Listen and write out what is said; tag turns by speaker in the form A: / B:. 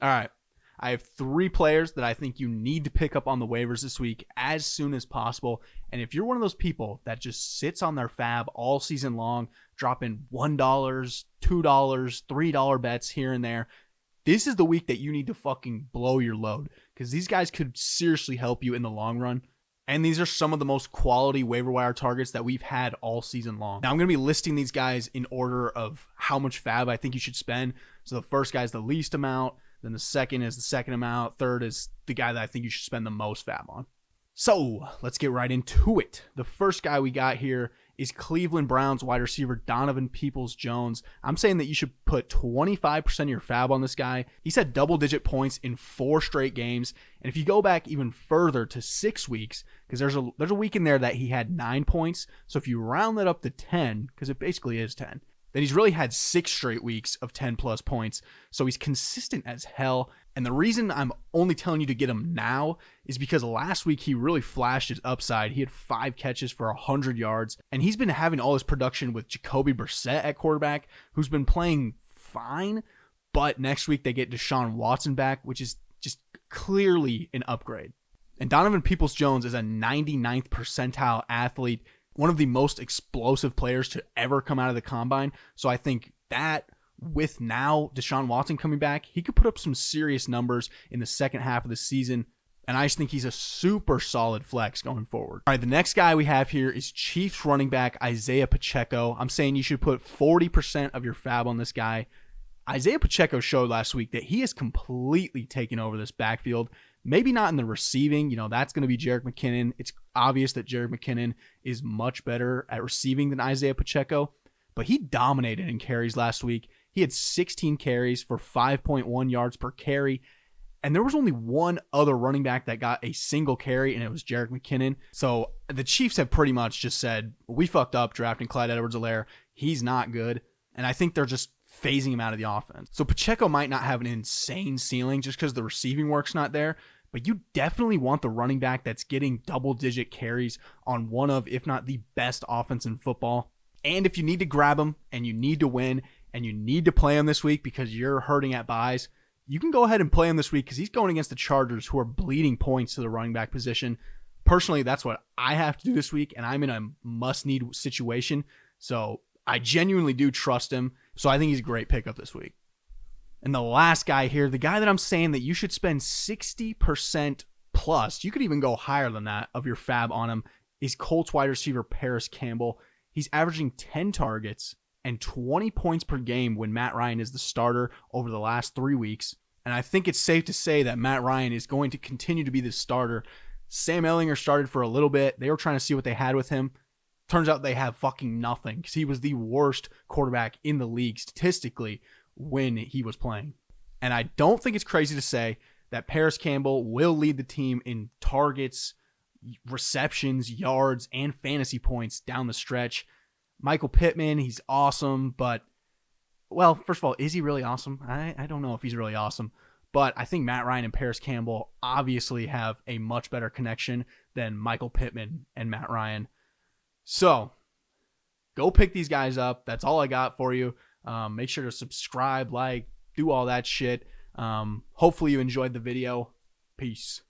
A: All right. I have 3 players that I think you need to pick up on the waivers this week as soon as possible. And if you're one of those people that just sits on their FAAB all season long, dropping $1, $2, $3 bets here and there, this is the week that you need to fucking blow your load, because these guys could seriously help you in the long run. And these are some of the most quality waiver wire targets that we've had all season long. Now, I'm going to be listing these guys in order of how much FAAB I think you should spend. So the first guy is the least amount. Then the second is the second amount. Third is the guy that I think you should spend the most FAAB on. So let's get right into it. The first guy we got here is Cleveland Browns wide receiver Donovan Peoples-Jones. I'm saying that you should put 25% of your FAAB on this guy. He's had double-digit points in 4 straight games. And if you go back even further to 6 weeks, because there's a week in there that he had 9 points. So if you round that up to 10, because it basically is 10, then he's really had 6 straight weeks of 10 plus points. So he's consistent as hell. And the reason I'm only telling you to get him now is because last week he really flashed his upside. He had 5 catches for 100 yards. And he's been having all his production with Jacoby Brissett at quarterback, who's been playing fine. But next week they get Deshaun Watson back, which is just clearly an upgrade. And Donovan Peoples-Jones is a 99th percentile athlete, one of the most explosive players to ever come out of the combine. So I think that with now Deshaun Watson coming back, he could put up some serious numbers in the second half of the season. And I just think he's a super solid flex going forward. All right, the next guy we have here is Chiefs running back Isaiah Pacheco. I'm saying you should put 40% of your FAAB on this guy. Isaiah Pacheco showed last week that he has completely taken over this backfield. Maybe not in the receiving. That's going to be Jerick McKinnon. It's obvious that Jerick McKinnon is much better at receiving than Isaiah Pacheco, but he dominated in carries last week. He had 16 carries for 5.1 yards per carry, and there was only one other running back that got a single carry, and it was Jerick McKinnon. So the Chiefs have pretty much just said, we fucked up drafting Clyde Edwards-Helaire. He's not good, and I think they're just phasing him out of the offense. So Pacheco might not have an insane ceiling just because the receiving work's not there, but you definitely want the running back that's getting double-digit carries on one of, if not the best offense in football. And if you need to grab him and you need to win and you need to play him this week because you're hurting at buys, you can go ahead and play him this week because he's going against the Chargers, who are bleeding points to the running back position. Personally, that's what I have to do this week, and I'm in a must-need situation. So I genuinely do trust him. So I think he's a great pickup this week. And the last guy here, the guy that I'm saying that you should spend 60% plus, you could even go higher than that, of your FAAB on him, is Colts wide receiver Paris Campbell. He's averaging 10 targets and 20 points per game when Matt Ryan is the starter over the last 3 weeks. And I think it's safe to say that Matt Ryan is going to continue to be the starter. Sam Ehlinger started for a little bit. They were trying to see what they had with him. Turns out they have fucking nothing, because he was the worst quarterback in the league statistically when he was playing. And I don't think it's crazy to say that Paris Campbell will lead the team in targets, receptions, yards, and fantasy points down the stretch. Michael Pittman, he's awesome, but, well, first of all, is he really awesome? I don't know if he's really awesome, but I think Matt Ryan and Paris Campbell obviously have a much better connection than Michael Pittman and Matt Ryan. So go pick these guys up. That's all I got for you. Make sure to subscribe, like, do all that shit. Hopefully you enjoyed the video. Peace.